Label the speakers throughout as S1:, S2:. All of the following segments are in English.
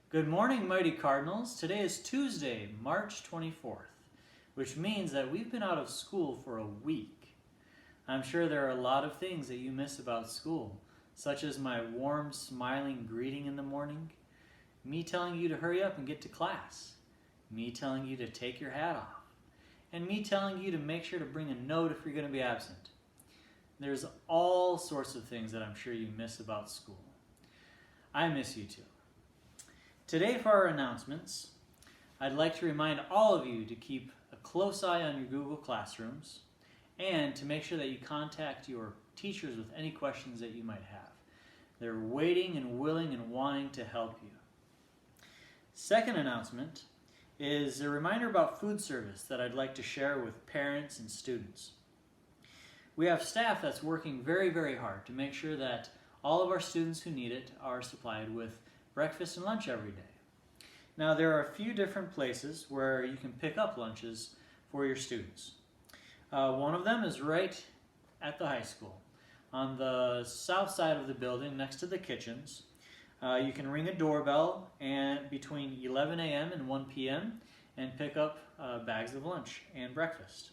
S1: Good morning, Mighty Cardinals. Today is Tuesday, March 24th, which means that we've been out of school for a week. I'm sure there are a lot of things that you miss about school, such as my warm, smiling greeting in the morning, me telling you to hurry up and get to class, me telling you to take your hat off, and me telling you to make sure to bring a note if you're going to be absent. There's all sorts of things that I'm sure you miss about school. I miss you too. Today for our announcements, I'd like to remind all of you to keep a close eye on your Google Classrooms and to make sure that you contact your teachers with any questions that you might have. They're waiting and willing and wanting to help you. Second announcement is a reminder about food service that I'd like to share with parents and students. We have staff that's working very, very hard to make sure that all of our students who need it are supplied with breakfast and lunch every day. Now, there are a few different places where you can pick up lunches for your students. One of them is right at the high school. On the south side of the building, next to the kitchens, you can ring a doorbell and between 11 a.m. and 1 p.m. and pick up bags of lunch and breakfast.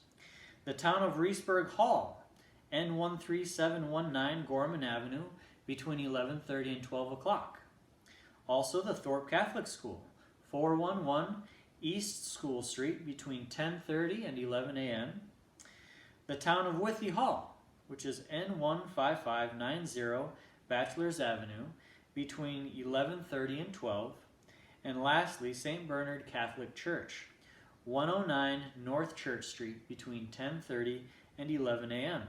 S1: The town of Reesburg Hall, N13719 Gorman Avenue, between 11:30 and 12 o'clock. Also, the Thorpe Catholic School, 411 East School Street, between 10:30 and 11 a.m. The town of Withy Hall, which is N15590 Bachelors Avenue, between 11:30 and 12. And lastly, St. Bernard Catholic Church, 109 North Church Street, between 10:30 and 11 a.m.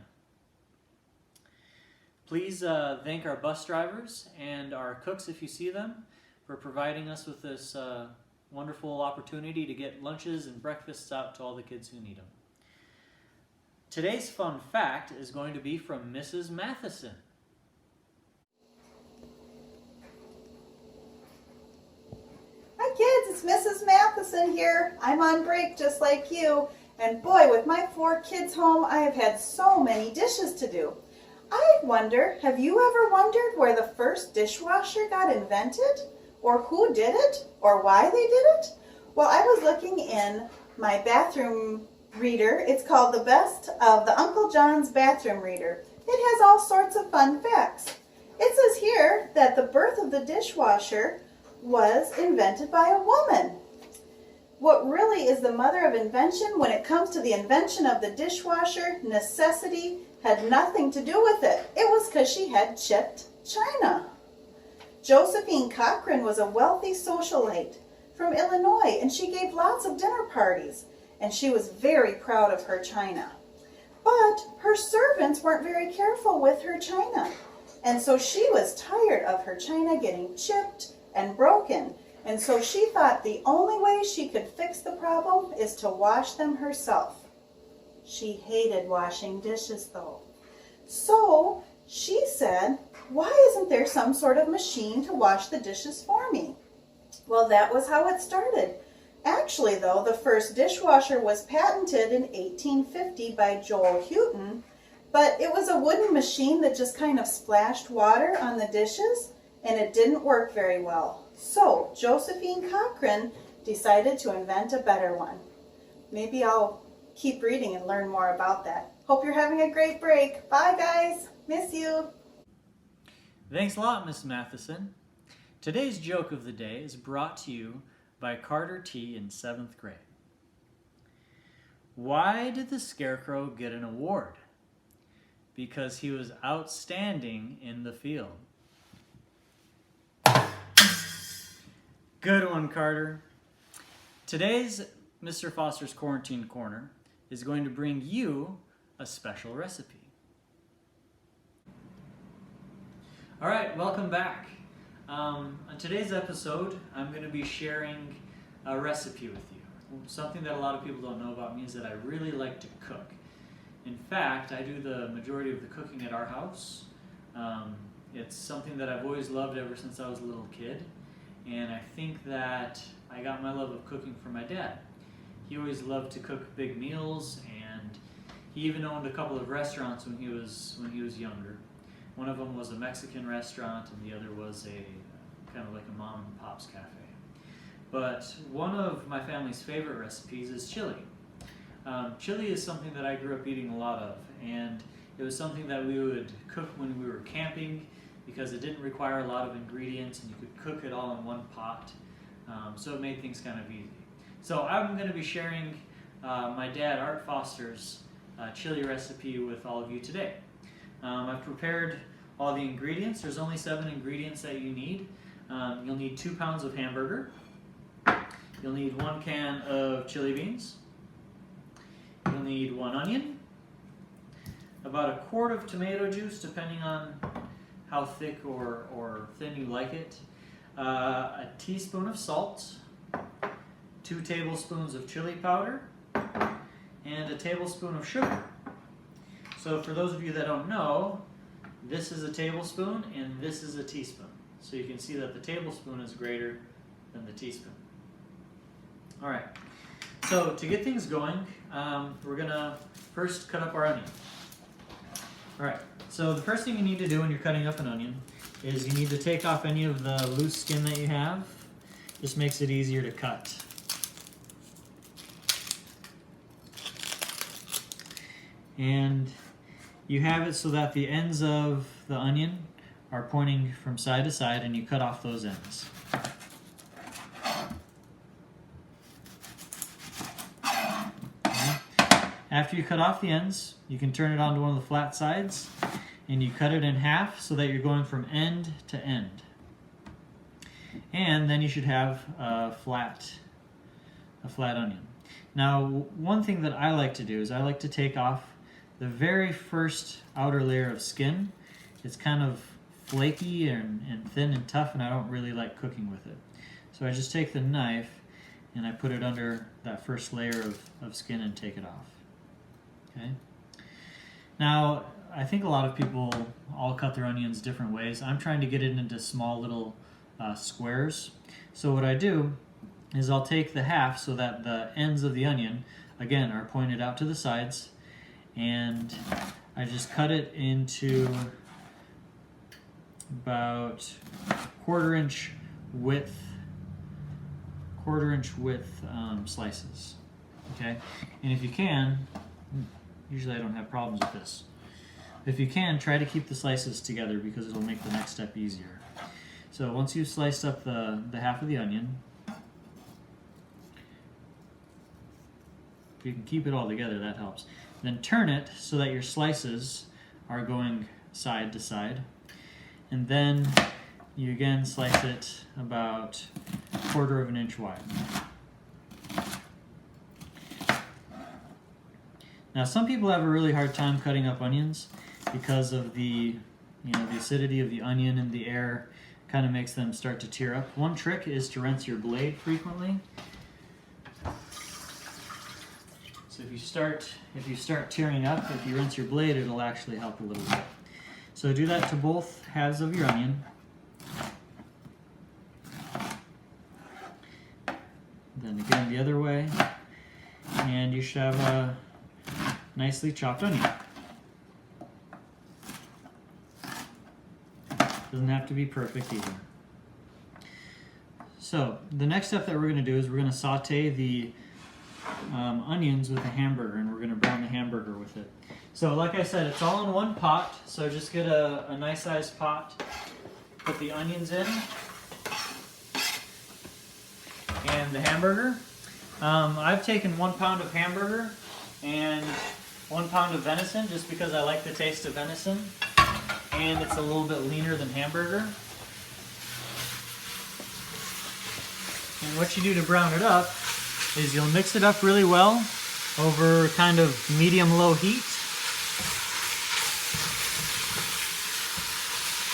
S1: Please thank our bus drivers and our cooks, if you see them, for providing us with this wonderful opportunity to get lunches and breakfasts out to all the kids who need them. Today's fun fact is going to be from Mrs. Matheson.
S2: Hi kids, it's Mrs. Matheson here. I'm on break just like you. And boy, with my 4 kids home, I have had so many dishes to do. I wonder, have you ever wondered where the first dishwasher got invented? Or who did it? Or why they did it? Well, I was looking in my bathroom reader. It's called The Best of the Uncle John's Bathroom Reader. It has all sorts of fun facts. It says here that the birth of the dishwasher was invented by a woman. What really is the mother of invention when it comes to the invention of the dishwasher? Necessity had nothing to do with it. It was because she had chipped china. Josephine Cochran was a wealthy socialite from Illinois, and she gave lots of dinner parties, and she was very proud of her china. But her servants weren't very careful with her china, and so she was tired of her china getting chipped and broken, and so she thought the only way she could fix the problem is to wash them herself. She hated washing dishes though. So she said, why isn't there some sort of machine to wash the dishes for me? Well, that was how it started. Actually though, the first dishwasher was patented in 1850 by Joel Houghton, but it was a wooden machine that just kind of splashed water on the dishes, and it didn't work very well. So Josephine Cochran decided to invent a better one. Maybe I'll keep reading and learn more about that. Hope you're having a great break. Bye guys. Miss you.
S1: Thanks a lot, Miss Matheson. Today's joke of the day is brought to you by Carter T. in 7th grade. Why did the Scarecrow get an award? Because he was outstanding in the field. Good one, Carter. Today's Mr. Foster's Quarantine Corner is going to bring you a special recipe. All right, welcome back. On today's episode, I'm going to be sharing a recipe with you. Something that a lot of people don't know about me is that I really like to cook. In fact, I do the majority of the cooking at our house. It's something that I've always loved ever since I was a little kid. And I think that I got my love of cooking from my dad. He always loved to cook big meals, and he even owned a couple of restaurants when he was younger. One of them was a Mexican restaurant, and the other was a kind of like a mom and pop's cafe. but one of my family's favorite recipes is chili. Chili is something that I grew up eating a lot of, and it was something that we would cook when we were camping because it didn't require a lot of ingredients and you could cook it all in one pot, so it made things kind of easy. So I'm going to be sharing my dad, Art Foster's chili recipe with all of you today. I've prepared all the ingredients. There's only 7 ingredients that you need. You'll need 2 pounds of hamburger. You'll need 1 can of chili beans. You'll need 1 onion, about a quart of tomato juice, depending on how thick or thin you like it, a teaspoon of salt, 2 tablespoons of chili powder, and a tablespoon of sugar. So for those of you that don't know, this is a tablespoon and this is a teaspoon. So you can see that the tablespoon is greater than the teaspoon. All right, so to get things going, we're gonna first cut up our onion. All right, so the first thing you need to do when you're cutting up an onion is you need to take off any of the loose skin that you have. This makes it easier to cut. And you have it so that the ends of the onion are pointing from side to side, and you cut off those ends. Okay. After you cut off the ends, you can turn it onto one of the flat sides, and you cut it in half so that you're going from end to end. And then you should have a flat onion. Now, one thing that I like to do is I like to take off the very first outer layer of skin. It's kind of flaky and thin and tough, and I don't really like cooking with it. So I just take the knife and I put it under that first layer of skin and take it off. Okay. Now, I think a lot of people all cut their onions different ways. I'm trying to get it into small little squares. So what I do is I'll take the half so that the ends of the onion, again, are pointed out to the sides, and I just cut it into about quarter inch width slices. Okay, and if you can, usually I don't have problems with this. If you can, try to keep the slices together because it'll make the next step easier. So once you've sliced up the half of the onion, if you can keep it all together, that helps. Then turn it so that your slices are going side to side. And then you again slice it about a quarter of an inch wide. Now, some people have a really hard time cutting up onions because of the acidity of the onion and the air kind of makes them start to tear up. One trick is to rinse your blade frequently. So if you start tearing up, if you rinse your blade, it'll actually help a little bit. So do that to both halves of your onion. Then again the other way, and you should have a nicely chopped onion. Doesn't have to be perfect either. So the next step that we're going to do is we're going to saute the onions with a hamburger, and we're going to brown the hamburger with it. So like I said, it's all in one pot, so just get a nice sized pot, put the onions in, and the hamburger. I've taken 1 pound of hamburger and 1 pound of venison just because I like the taste of venison, and it's a little bit leaner than hamburger. And what you do to brown it up is you'll mix it up really well over kind of medium-low heat.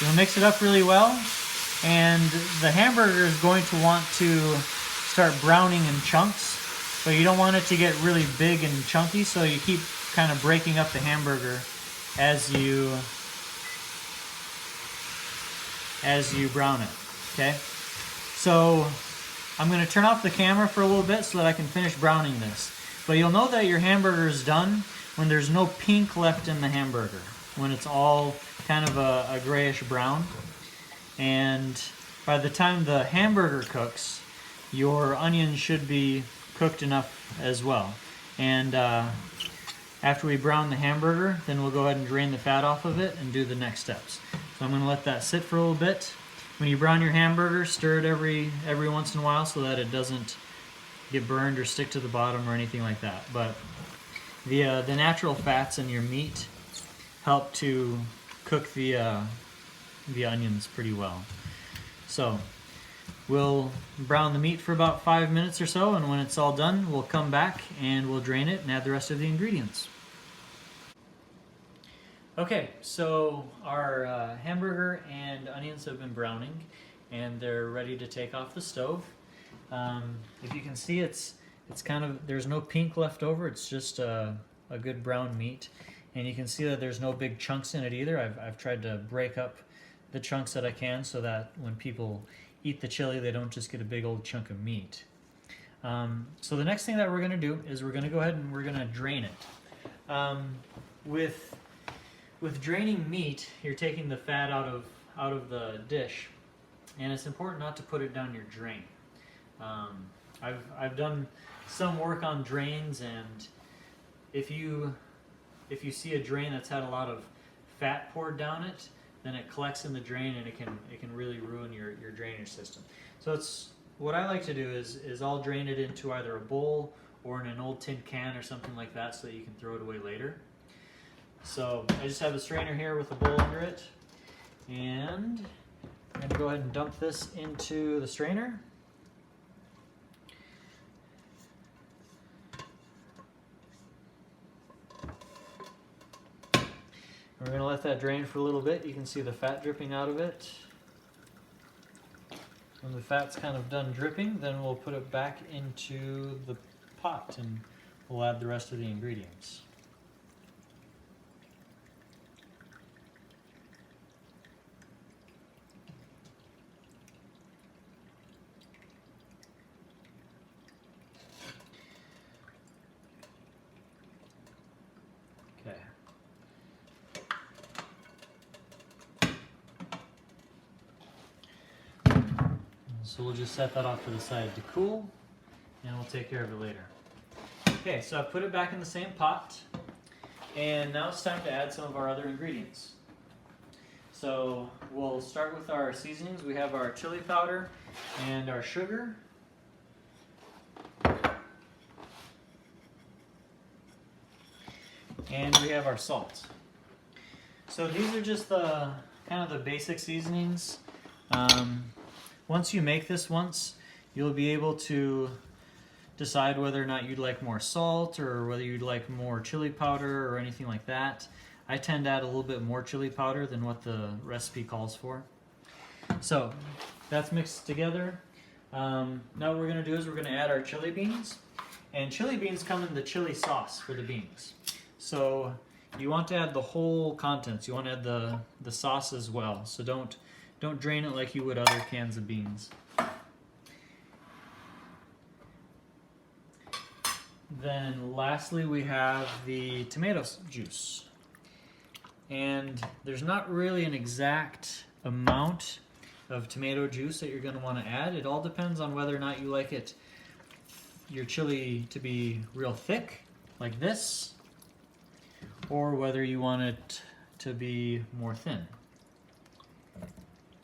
S1: You'll mix it up really well, and the hamburger is going to want to start browning in chunks, but you don't want it to get really big and chunky, so you keep kind of breaking up the hamburger as you brown it. Okay? So I'm going to turn off the camera for a little bit so that I can finish browning this. But you'll know that your hamburger is done when there's no pink left in the hamburger, when it's all kind of a grayish brown. And by the time the hamburger cooks, your onions should be cooked enough as well. And after we brown the hamburger, then we'll go ahead and drain the fat off of it and do the next steps. So I'm going to let that sit for a little bit. When you brown your hamburger, stir it every once in a while so that it doesn't get burned or stick to the bottom or anything like that. But the natural fats in your meat help to cook the onions pretty well. So we'll brown the meat for about 5 minutes or so, and when it's all done, we'll come back and we'll drain it and add the rest of the ingredients. Okay, so our hamburger and onions have been browning, and they're ready to take off the stove. If you can see, it's kind of, there's no pink left over. It's just a good brown meat, and you can see that there's no big chunks in it either. I've tried to break up the chunks that I can so that when people eat the chili, they don't just get a big old chunk of meat. So the next thing that we're going to do is we're going to go ahead and we're going to drain it. With draining meat, you're taking the fat out of the dish, and it's important not to put it down your drain. I've done some work on drains, and if you see a drain that's had a lot of fat poured down it, then it collects in the drain and it can really ruin your drainage system. So what I like to do is I'll drain it into either a bowl or in an old tin can or something like that so that you can throw it away later. So I just have a strainer here with a bowl under it, and I'm going to go ahead and dump this into the strainer. We're going to let that drain for a little bit. You can see the fat dripping out of it. When the fat's kind of done dripping, then we'll put it back into the pot and we'll add the rest of the ingredients. Okay. So we'll just set that off to the side to cool, and we'll take care of it later. Okay, so I've put it back in the same pot, and now it's time to add some of our other ingredients. So we'll start with our seasonings. We have our chili powder and our sugar. And we have our salt. So these are just the kind of the basic seasonings. Once you make this once, you'll be able to decide whether or not you'd like more salt or whether you'd like more chili powder or anything like that. I tend to add a little bit more chili powder than what the recipe calls for. So that's mixed together. Now what we're going to do is we're going to add our chili beans. And chili beans come in the chili sauce for the beans. So you want to add the whole contents. You want to add the sauce as well. So don't drain it like you would other cans of beans. Then lastly we have the tomato juice. And there's not really an exact amount of tomato juice that you're going to want to add. It all depends on whether or not you like your chili to be real thick, like this, or whether you want it to be more thin.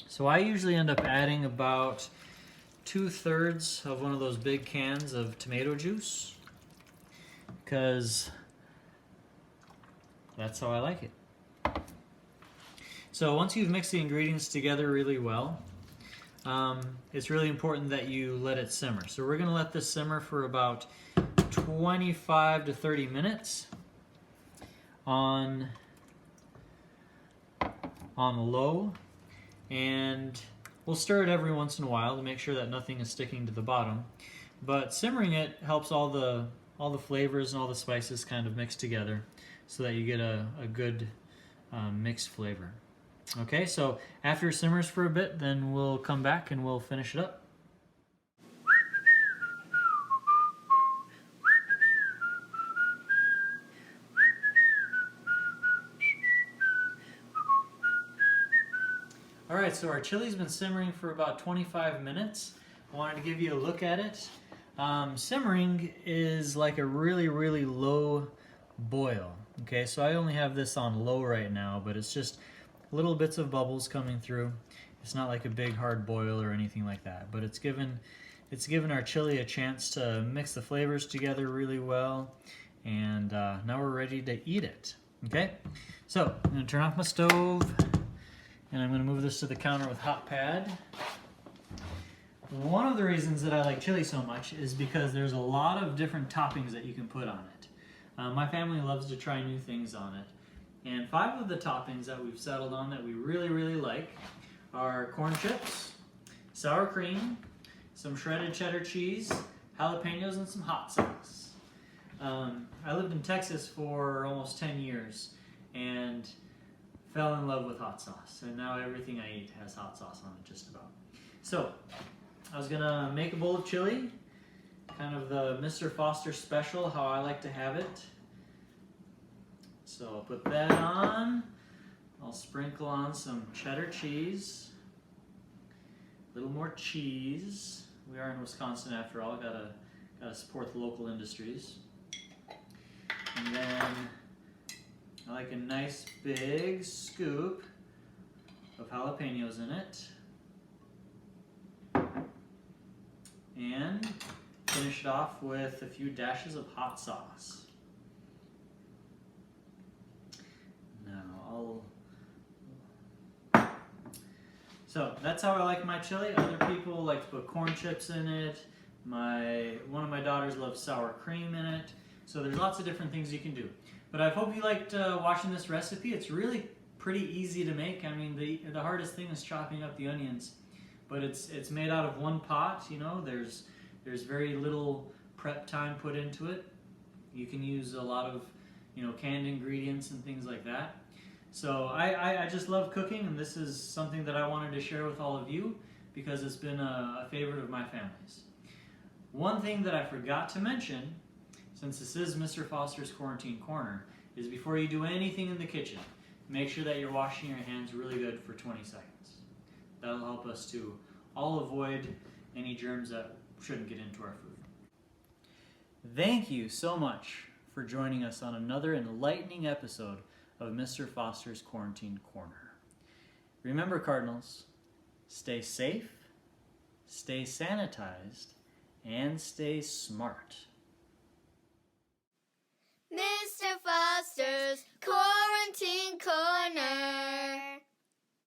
S1: So I usually end up adding about 2/3 of one of those big cans of tomato juice, because that's how I like it. So once you've mixed the ingredients together really well, it's really important that you let it simmer. So we're going to let this simmer for about 25 to 30 minutes on low, and we'll stir it every once in a while to make sure that nothing is sticking to the bottom. But simmering it helps all the flavors and all the spices kind of mix together so that you get a good mixed flavor. Okay, so after it simmers for a bit, then we'll come back and we'll finish it up. Alright, so our chili's been simmering for about 25 minutes. wanted to give you a look at it. Simmering is like a really, really low boil. Okay, so I only have this on low right now, but it's just little bits of bubbles coming through. It's not like a big hard boil or anything like that, but it's given our chili a chance to mix the flavors together really well, and now we're ready to eat it. Okay, so I'm going to turn off my stove, and I'm going to move this to the counter with hot pad. One of the reasons that I like chili so much is because there's a lot of different toppings that you can put on it. My family loves to try new things on it, and 5 of the toppings that we've settled on that we really, really like are corn chips, sour cream, some shredded cheddar cheese, jalapenos, and some hot sauce. I lived in Texas for almost 10 years and fell in love with hot sauce, and now everything I eat has hot sauce on it just about. So I was gonna make a bowl of chili, kind of the Mr. Foster special, how I like to have it. So I'll put that on. I'll sprinkle on some cheddar cheese, a little more cheese. We are in Wisconsin after all, gotta support the local industries. And then I like a nice big scoop of jalapenos in it. And finish it off with a few dashes of hot sauce. So that's how I like my chili. Other people like to put corn chips in it. One of my daughters loves sour cream in it. So there's lots of different things you can do. But I hope you liked watching this recipe. It's really pretty easy to make. I mean, the hardest thing is chopping up the onions. But it's made out of one pot, you know. There's very little prep time put into it. You can use a lot of, canned ingredients and things like that. So I just love cooking, and this is something that I wanted to share with all of you because it's been a favorite of my family's. One thing that I forgot to mention, since this is Mr. Foster's Quarantine Corner, is before you do anything in the kitchen, make sure that you're washing your hands really good for 20 seconds. That'll help us to all avoid any germs that shouldn't get into our food. Thank you so much for joining us on another enlightening episode of Mr. Foster's Quarantine Corner. Remember, Cardinals, stay safe, stay sanitized, and stay smart.
S3: Mr. Foster's Quarantine Corner.